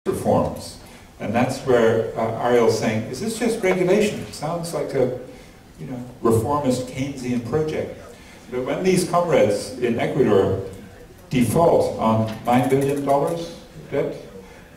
reforms. And that's where Ariel's saying, is this just regulation? It sounds like a reformist Keynesian project. But when these comrades in Ecuador default on $9 billion debt,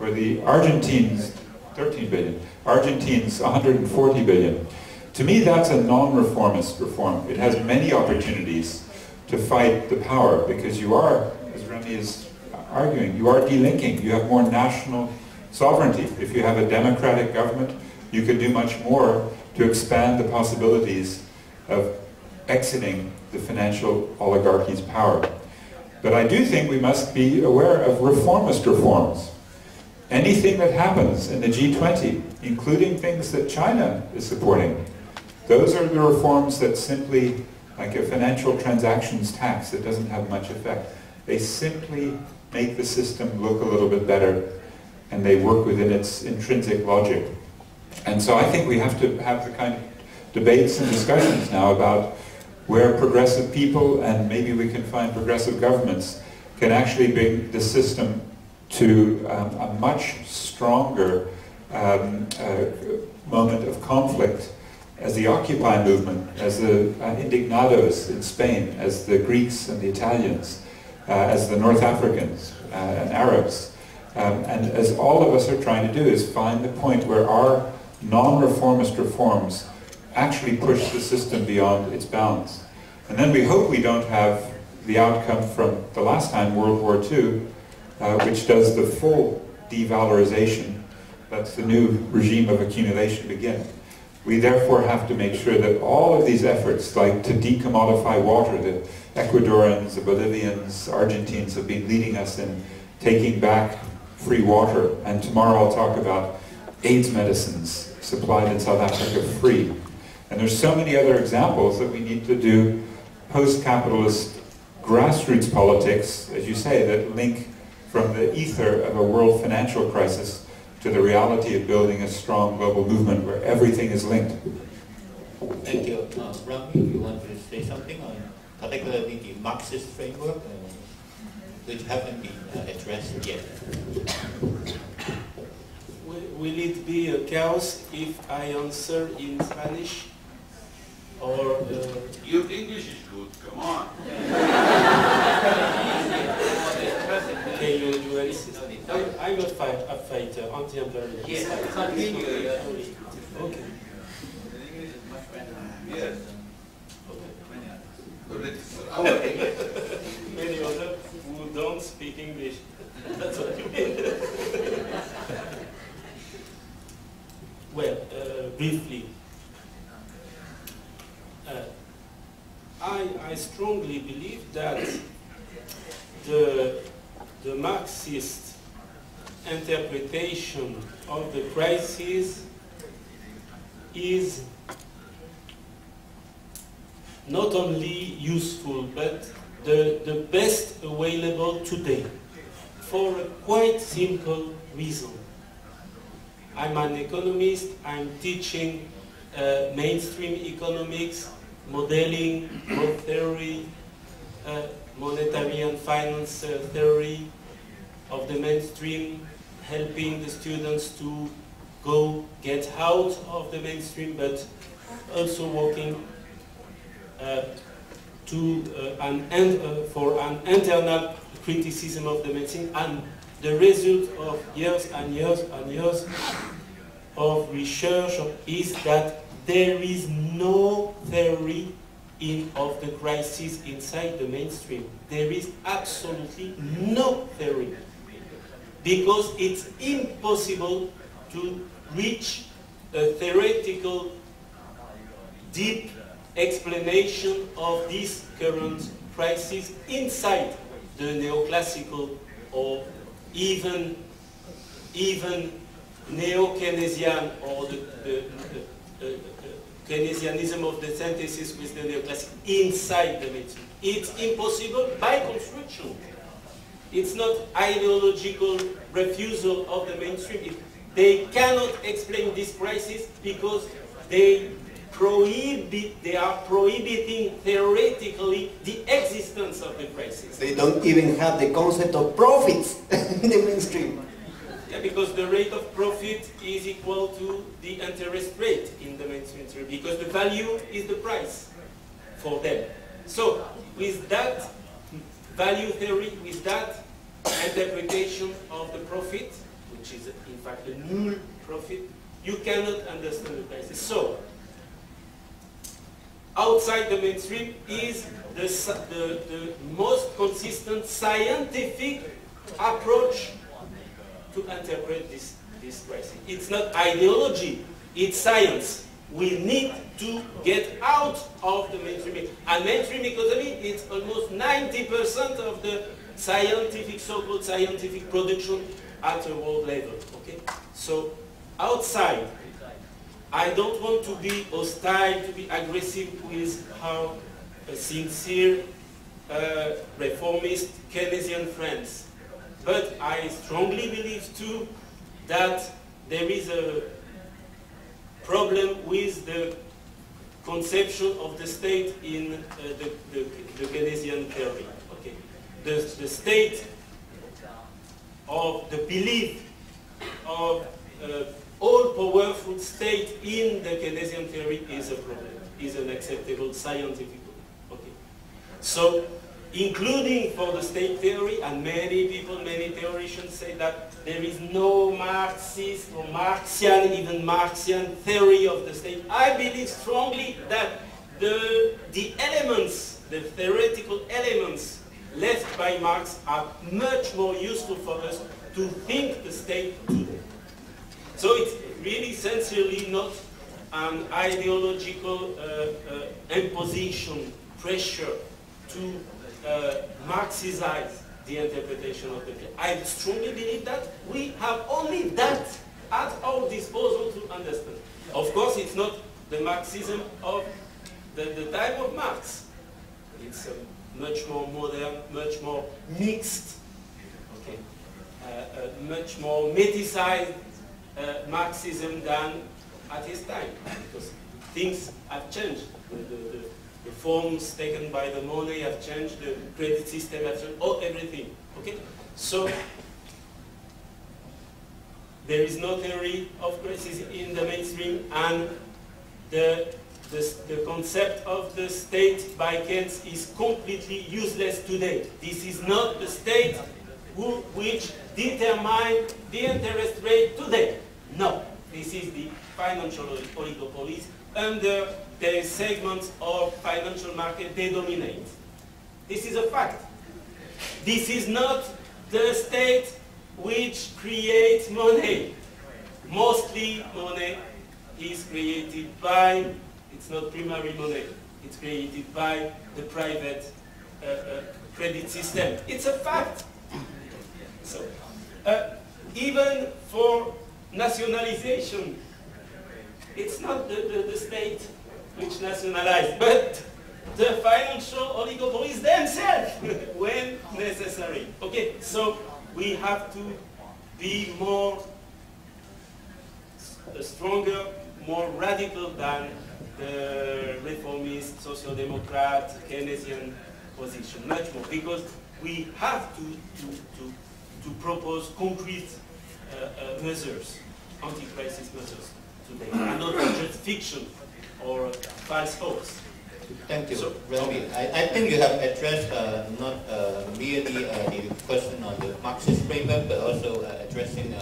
or the Argentines, 13 billion, Argentines 140 billion, to me that's a non-reformist reform. It has many opportunities to fight the power, because you are, as Remy is arguing, you are delinking. You have more national sovereignty. If you have a democratic government, you can do much more to expand the possibilities of exiting the financial oligarchy's power. But I do think we must be aware of reformist reforms. Anything that happens in the G20, including things that China is supporting, those are the reforms that simply, like a financial transactions tax that doesn't have much effect, they simply make the system look a little bit better, and they work within its intrinsic logic. And so I think we have to have the kind of debates and discussions now about where progressive people, and maybe we can find progressive governments, can actually bring the system to a much stronger moment of conflict, as the Occupy movement, as the Indignados in Spain, as the Greeks and the Italians, as the North Africans and Arabs. And as all of us are trying to do, is find the point where our non-reformist reforms actually push the system beyond its bounds. And then we hope we don't have the outcome from the last time, World War II, which does the full devalorization. That's the new regime of accumulation begin. We therefore have to make sure that all of these efforts, like to decommodify water, the Ecuadorians, the Bolivians, Argentines have been leading us in taking back free water. And tomorrow I'll talk about AIDS medicines supplied in South Africa free. And there's so many other examples that we need to do post-capitalist grassroots politics, as you say, that link from the ether of a world financial crisis to the reality of building a strong global movement where everything is linked. Thank you. Remy, you want to say something on particularly the Marxist framework, which haven't been addressed yet? Will it be a chaos if I answer in Spanish? Or your English is good, come on. Okay, you insist. I'm a fighter, anti-imperialist. Yes, continue. Okay. Yes. Okay. Many others who don't speak English. That's what you mean. Well, briefly, I strongly believe that the Marxist interpretation of the crisis is not only useful, but the best available today, for a quite simple reason. I'm an economist, I'm teaching mainstream economics, modeling, growth theory, monetary and finance theory of the mainstream, helping the students to get out of the mainstream, but also working for an internal criticism of the mainstream, and the result of years and years and years of research is that there is no theory of the crisis inside the mainstream. There is absolutely no theory, because it's impossible to reach a theoretical, deep explanation of this current crisis inside the neoclassical or even neo-Keynesian, or the Keynesianism of the synthesis with the neoclassical inside the mainstream. It's impossible by construction. It's not ideological refusal of the mainstream. They cannot explain this crisis because they are prohibiting theoretically the existence of the crisis. They don't even have the concept of profits in the mainstream. Yeah, because the rate of profit is equal to the interest rate in the mainstream theory, because the value is the price for them. So with that value theory, with that interpretation of the profit, which is in fact a null profit, you cannot understand the prices. So outside the mainstream is the most consistent scientific approach to interpret this crisis. It's not ideology, it's science. We need to get out of the mainstream. And mainstream economy, it's almost 90% of the scientific, so-called scientific production at a world level. Okay? So outside, I don't want to be hostile, to be aggressive with how a sincere reformist Keynesian friends. But I strongly believe too that there is a problem with the conception of the state in the Keynesian theory. Okay. The state of the belief of all-powerful state in the Keynesian theory is a problem, is an acceptable scientific problem. Okay. So, including for the state theory, and many people, many theoreticians say that there is no Marxist or Marxian, even Marxian theory of the state. I believe strongly that the elements, the theoretical elements left by Marx are much more useful for us to think the state today. So it's really sincerely not an ideological imposition, pressure to Marxicize the interpretation of the play. I strongly believe that we have only that at our disposal to understand. Of course, it's not the Marxism of the time of Marx. It's much more modern, much more mixed, okay, much more meticized Marxism than at his time, because things have changed. The forms taken by the money have changed, the credit system has changed, everything. Okay? So there is no theory of crisis in the mainstream, and the concept of the state by Keynes is completely useless today. This is not the state which determines the interest rate today. No. This is the financial oligopolies. Under the segments of financial market they dominate. This is a fact. This is not the state which creates money. Mostly money is created by, it's not primary money, it's created by the private credit system. It's a fact. So, even for nationalization, it's not the state which nationalized, but the financial oligopolies themselves when necessary. Okay, so we have to be more stronger, more radical than the reformist, social-democrat, Keynesian position, much more, because we have to propose concrete measures, anti-crisis measures today, and not just fiction or false hopes. Thank you, Remy. I think you have addressed not merely the question on the Marxist framework, but also addressing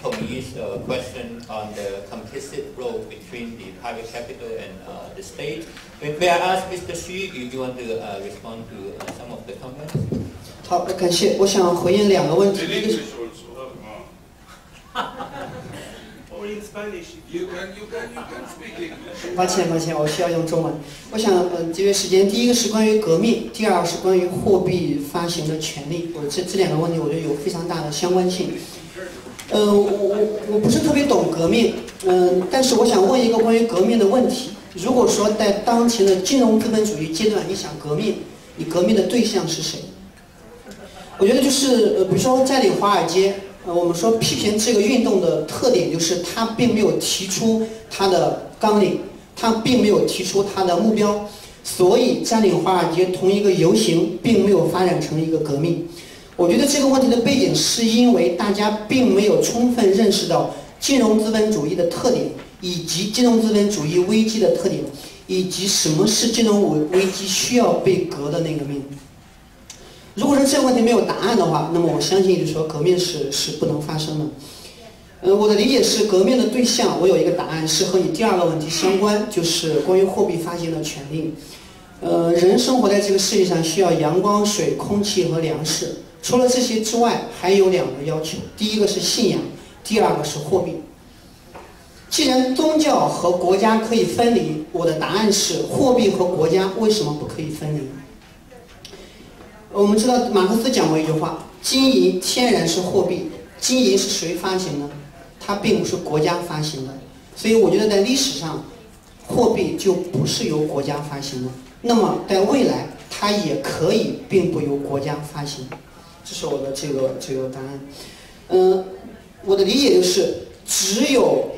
Tommy's question on the complicit role between the private capital and the state. May I ask Mr. Xu, if you want to respond to some of the comments? 好，感谢。我想回应两个问题。 In 一个是 English also. Or in Spanish. You can speak English. 抱歉，我需要用中文。我想节约时间。第一个是关于革命，第二是关于货币发行的权利。这两个问题，我觉得有非常大的相关性。我不是特别懂革命，但是我想问一个关于革命的问题。如果说在当前的金融资本主义阶段，你想革命，你革命的对象是谁？我觉得就是比如说占领华尔街。 我们说批评这个运动的特点就是它并没有提出它的纲领，它并没有提出它的目标，所以占领华尔街同一个游行并没有发展成一个革命。我觉得这个问题的背景是因为大家并没有充分认识到金融资本主义的特点，以及金融资本主义危机的特点，以及什么是金融危机需要被革的那个命。如果说这个问题没有答案的话，那么我相信就是说革命是不能发生的。我的理解是革命的对象，我有一个答案是和你第二个问题相关，就是关于货币发行的权利。人生活在这个世界上需要阳光、水、空气和粮食。除了这些之外，还有两个要求：第一个是信仰，第二个是货币。既然宗教和国家可以分离，我的答案是货币和国家为什么不可以分离？我们知道马克思讲过一句话：金银天然是货币，金银是谁发行的？它并不是国家发行的。所以我觉得在历史上，货币就不是由国家发行的。那么在未来，它也可以并不由国家发行。这是我的这个答案。我的理解就是，只有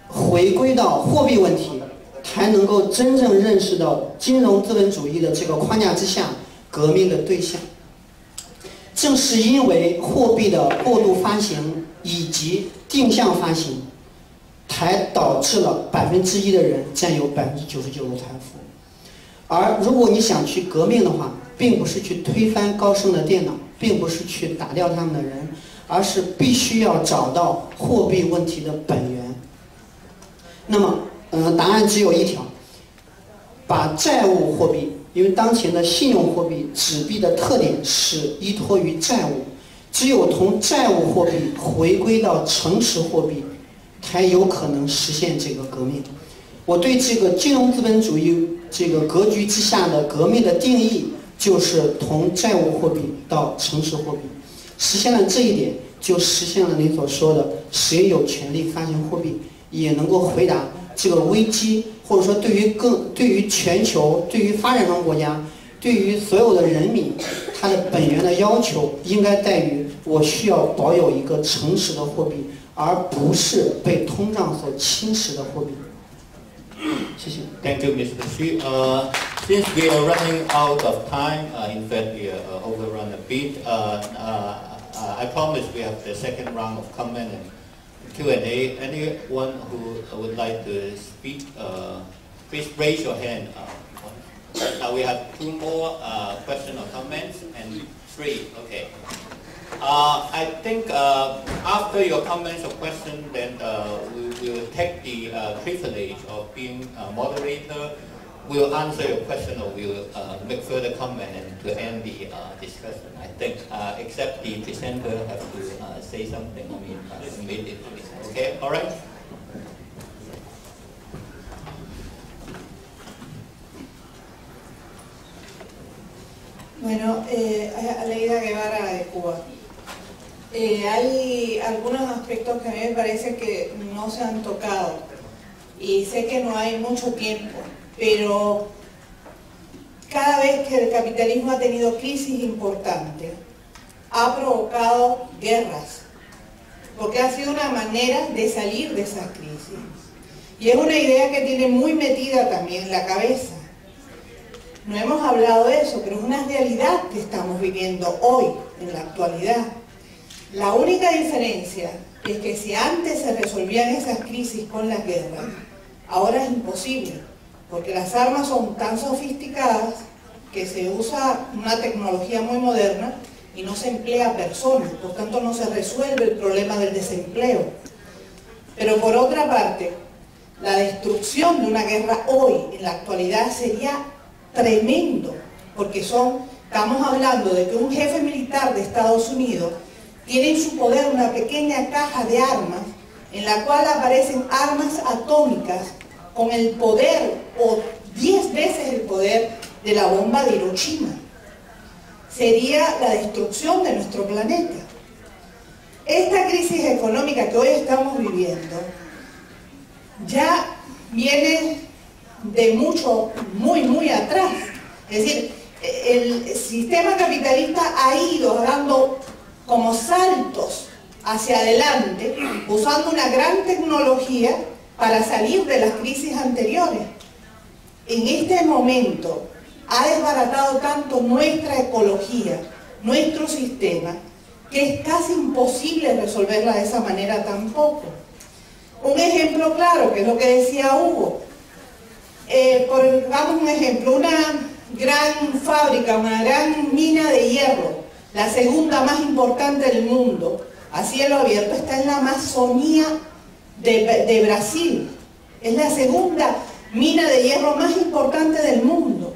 回归到货币问题，才能够真正认识到金融资本主义的这个框架之下革命的对象。正是因为货币的过度发行以及定向发行，才导致了1%的人占有99%的财富。而如果你想去革命的话，并不是去推翻高盛的电脑，并不是去打掉他们的人，而是必须要找到货币问题的本源。那么，答案只有一条：把债务货币，因为当前的信用货币、纸币的特点是依托于债务，只有从债务货币回归到诚实货币，才有可能实现这个革命。我对这个金融资本主义这个格局之下的革命的定义，就是从债务货币到诚实货币。实现了这一点，就实现了您所说的谁有权利发行货币，也能够回答这个危机，或者说对于全球、对于发展中国家、对于所有的人民，它的本源的要求应该在于我需要保有一个诚实的货币，而不是被通胀所侵蚀的货币。谢谢。Thank you, Mr. Xu. Since we are running out of time, in fact we are overrun a bit. I promise we have the second round of comment and Q&A. Anyone who would like to speak, please raise your hand. Now we have 2 more questions or comments and 3. Okay. I think after your comments or questions, then we will take the privilege of being a moderator. We'll answer your question or we'll make further comment and to end the discussion. I think, except the presenter have to say something. I mean, immediately. Okay, all right. Bueno, Aleida Guevara de Cuba. Hay algunos aspectos que a mí me parece que no se han tocado y sé que no hay mucho tiempo, pero cada vez que el capitalismo ha tenido crisis importantes, ha provocado guerras, porque ha sido una manera de salir de esas crisis. Y es una idea que tiene muy metida también en la cabeza. No hemos hablado de eso, pero es una realidad que estamos viviendo hoy, en la actualidad. La única diferencia es que si antes se resolvían esas crisis con las guerras, ahora es imposible, porque las armas son tan sofisticadas que se usa una tecnología muy moderna y no se emplea a personas, por tanto no se resuelve el problema del desempleo. Pero por otra parte, la destrucción de una guerra hoy, en la actualidad, sería tremendo, porque estamos hablando de que un jefe militar de Estados Unidos tiene en su poder una pequeña caja de armas en la cual aparecen armas atómicas con el poder o 10 veces el poder de la bomba de Hiroshima. Sería la destrucción de nuestro planeta. Esta crisis económica que hoy estamos viviendo ya viene de muy atrás. Es decir, el sistema capitalista ha ido dando como saltos hacia adelante, usando una gran tecnología para salir de las crisis anteriores. En este momento ha desbaratado tanto nuestra ecología, nuestro sistema, que es casi imposible resolverla de esa manera tampoco. Un ejemplo claro, que es lo que decía Hugo. Damos un ejemplo, una gran fábrica, una gran mina de hierro, la segunda más importante del mundo, a cielo abierto, está en la Amazonía de Brasil. Es la segunda mina de hierro más importante del mundo.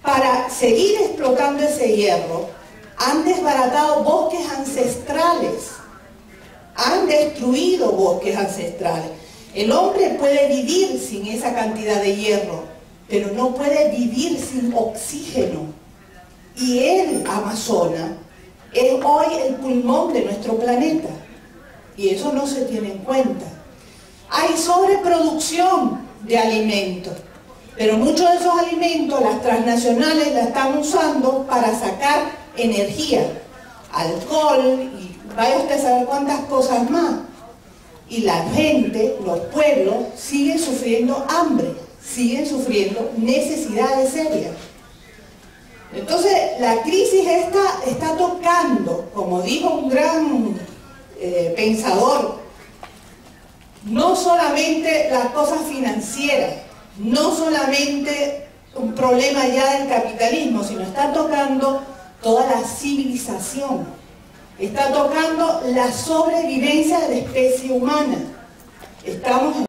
Para seguir explotando ese hierro, han desbaratado bosques ancestrales, han destruido bosques ancestrales. El hombre puede vivir sin esa cantidad de hierro, pero no puede vivir sin oxígeno. Y el Amazonas es hoy el pulmón de nuestro planeta, y eso no se tiene en cuenta. Hay sobreproducción de alimentos, pero muchos de esos alimentos las transnacionales la están usando para sacar energía, alcohol y vaya usted a saber cuántas cosas más. Y la gente, los pueblos, siguen sufriendo hambre, siguen sufriendo necesidades serias. Entonces, la crisis esta está tocando, como dijo un gran pensador, no solamente las cosas financieras, no solamente un problema ya del capitalismo, sino está tocando toda la civilización, está tocando la sobrevivencia de la especie humana. Estamos